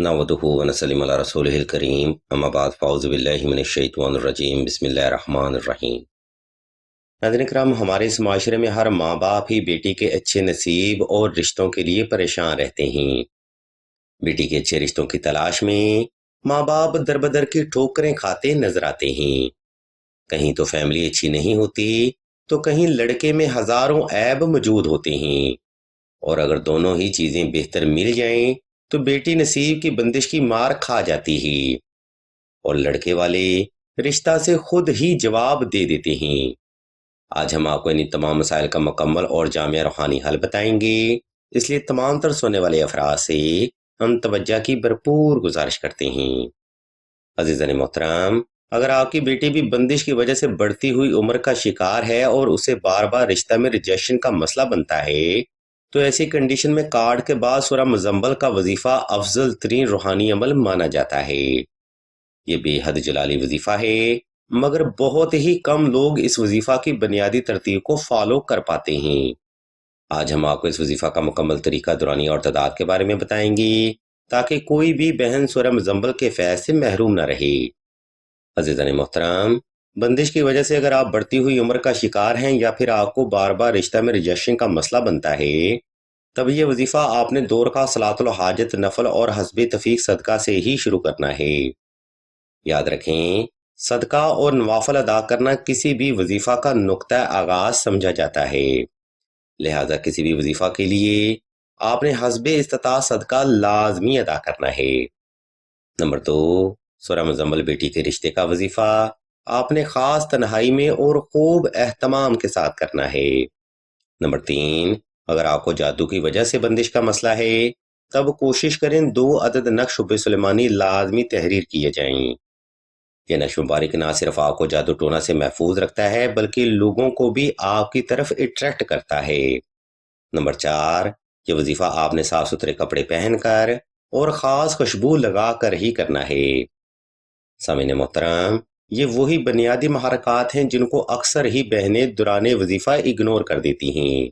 नहमदुहु व नसल्लिमु अला रसूलिहिल करीम अम्मा बाद फ़अऊज़ु बिल्लाहि मिनश शैतानिर रजीम बिस्मिल्लाहिर रहमानिर रहीम। नाज़रीन किराम, हमारे इस माशरे में हर माँ बाप ही बेटी के अच्छे नसीब और रिश्तों के लिए परेशान रहते हैं। बेटी के अच्छे रिश्तों की तलाश में माँ बाप दर-बदर की ठोकरें खाते नजर आते हैं। कहीं तो फैमिली अच्छी नहीं होती, तो कहीं लड़के में हजारों ऐब मौजूद होते हैं। और अगर दोनों ही चीजें बेहतर मिल जाएं, तो बेटी नसीब की बंदिश की मार खा जाती है और लड़के वाले रिश्ता से खुद ही जवाब दे देते हैं। आज हम आपको इन तमाम मसाइल का मुकम्मल और जामिया रूहानी हल बताएंगे, इसलिए तमाम तर सोने वाले अफराद से हम तवज्जो की भरपूर गुजारिश करते हैं। अजीज़ान मोहतरम, अगर आपकी बेटी भी बंदिश की वजह से बढ़ती हुई उम्र का शिकार है और उसे बार बार रिश्ता में रिजेक्शन का मसला बनता है, तो ऐसी कंडीशन में कार्ड के बाद सूरह मुज़म्मल का वजीफा अफजल तरीन रूहानी अमल माना जाता है। ये बेहद जलाली वजीफा है, मगर बहुत ही कम लोग इस वजीफा की बुनियादी तरतीब को फॉलो कर पाते हैं। आज हम आपको इस वजीफा का मुकम्मल तरीका, दुरानी और तादाद के बारे में बताएंगे, ताकि कोई भी बहन सूरह मुज़म्मल के फैज़ से महरूम न रहे। अज़ीज़ान मोहतरम, बंदिश की वजह से अगर आप बढ़ती हुई उम्र का शिकार हैं या फिर आपको बार बार रिश्ता में रिजेक्शन का मसला बनता है, तब ये वजीफा आपने 2 रकात सलातुल हाजत नफल और हस्बे तफीक सदका से ही शुरू करना है। याद रखें, सदका और नवाफल अदा करना किसी भी वजीफा का नुक्ता आगाज समझा जाता है, लिहाजा किसी भी वजीफा के लिए आपने हस्बे इस्तिताअत सदका लाजमी अदा करना है। नंबर 2, सूरह मुज़म्मल बेटी के रिश्ते का वजीफा आपने खास तन्हाई में और खूब एहतमाम के साथ करना है। नंबर 3, अगर आपको जादू की वजह से बंदिश का मसला है, तब कोशिश करें 2 अदद नक्श शुबे सुलेमानी लाजमी तहरीर किए जाएं। यह नक्श मुबारक ना सिर्फ आपको जादू टोना से महफूज रखता है, बल्कि लोगों को भी आपकी तरफ अट्रैक्ट करता है। नंबर 4, यह वजीफा आपने साफ सुथरे कपड़े पहनकर और खास खुशबू लगा कर ही करना है। सामीन मोहतरम, ये वही बुनियादी महारकात हैं जिनको अक्सर ही बहनें दुराने वजीफा इग्नोर कर देती हैं।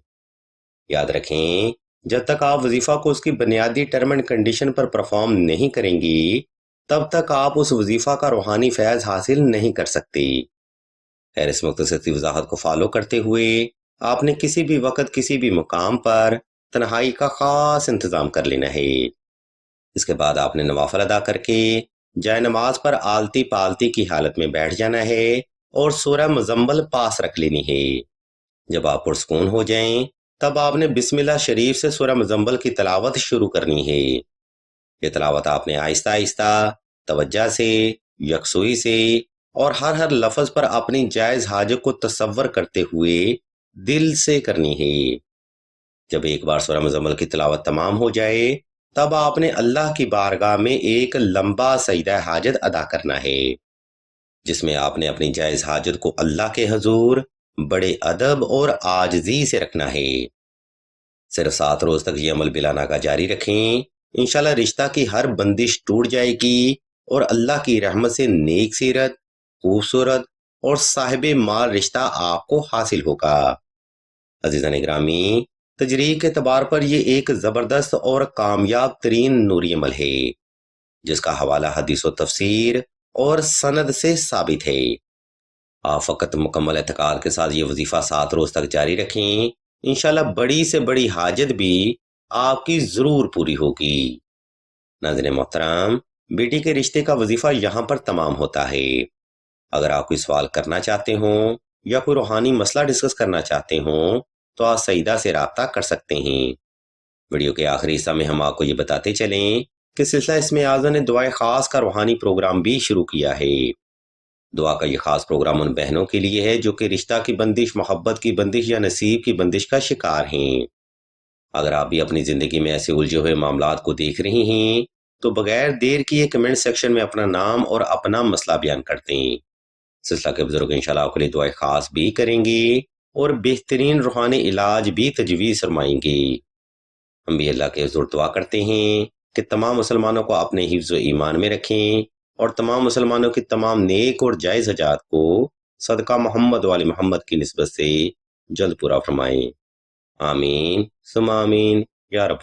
याद रखें, जब तक आप वजीफा को उसकी बुनियादी टर्म एंड कंडीशन पर परफॉर्म नहीं करेंगी, तब तक आप उस वजीफा का रूहानी फैज़ हासिल नहीं कर सकती। खैर, इस मुख्तसर वजाहत को फॉलो करते हुए आपने किसी भी वक्त किसी भी मुकाम पर तन्हाई का खास इंतजाम कर लेना है। इसके बाद आपने नवाफल अदा करके जाए नमाज पर आलती पालती की हालत में बैठ जाना है और सूरह मुज़म्मल पास रख लेनी है। जब आप पुरसकून हो जाएं, तब आपने बिस्मिल्लाह शरीफ से सूरह मुज़म्मल की तलावत शुरू करनी है। ये तलावत आपने आहिस्ता आहिस्ता, तवज्जो से, यकसुई से और हर लफ्ज पर अपनी जायज हाजत को तसव्वुर करते हुए दिल से करनी है। जब एक बार सूरह मुज़म्मल की तलावत तमाम हो जाए, तब आपने अल्लाह की बारगाह में एक लंबा सजदा हाजत अदा करना है, जिसमें आपने अपनी जायज हाजत को अल्लाह के हुजूर बड़े अदब और आजिज़ी से रखना है। सिर्फ 7 रोज तक ये अमल बिला नागा जारी रखें। इंशाल्लाह रिश्ता की हर बंदिश टूट जाएगी और अल्लाह की रहमत से नेक सीरत, खूबसूरत और साहिबे माल रिश्ता आपको हासिल होगा। अजीज़ान ग्रामी, तजरीब के एतबार पर यह एक जबरदस्त और कामयाब तरीन नूरी अमल है, जिसका हवाला हदीस व तफसीर और सनद से साबित है। आप फकत मुकम्मल एतकाद के साथ ये वजीफा 7 रोज तक जारी रखें। इंशाल्लाह बड़ी से बड़ी हाजत भी आपकी जरूर पूरी होगी। नाज़रीन मोहतरम, बेटी के रिश्ते का वजीफा यहाँ पर तमाम होता है। अगर आप कोई सवाल करना चाहते हो या कोई रूहानी मसला डिस्कस करना चाहते हो, तो आप सईदा से राब्ता कर सकते हैं। वीडियो के आखिरी हिस्सा में हम आपको ये बताते चलें कि सिलसिला इसमें आज़म ने दुआए खास का रूहानी प्रोग्राम भी शुरू किया है। दुआ का ये खास प्रोग्राम उन बहनों के लिए है जो कि रिश्ता की बंदिश, मोहब्बत की बंदिश या नसीब की बंदिश का शिकार हैं। अगर आप भी अपनी जिंदगी में ऐसे उलझे हुए मामलात को देख रही हैं, तो बगैर देर किए कमेंट सेक्शन में अपना नाम और अपना मसला बयान कर दें। सिलसिला के बुजुर्ग इंशाल्लाह आपके लिए दुआएं खास भी करेंगे और बेहतरीन रूहानी इलाज भी तजवीज़ फरमाएंगे। हम भी अल्लाह के हुज़ूर दुआ करते हैं कि तमाम मुसलमानों को अपने हिफ्ज़ व ईमान में रखें और तमाम मुसलमानों की तमाम नेक और जायज़ हजात को सदका मोहम्मद वाले मोहम्मद की निस्बत से जल्द पूरा फरमाएं। आमीन सुम्मा आमीन या रब।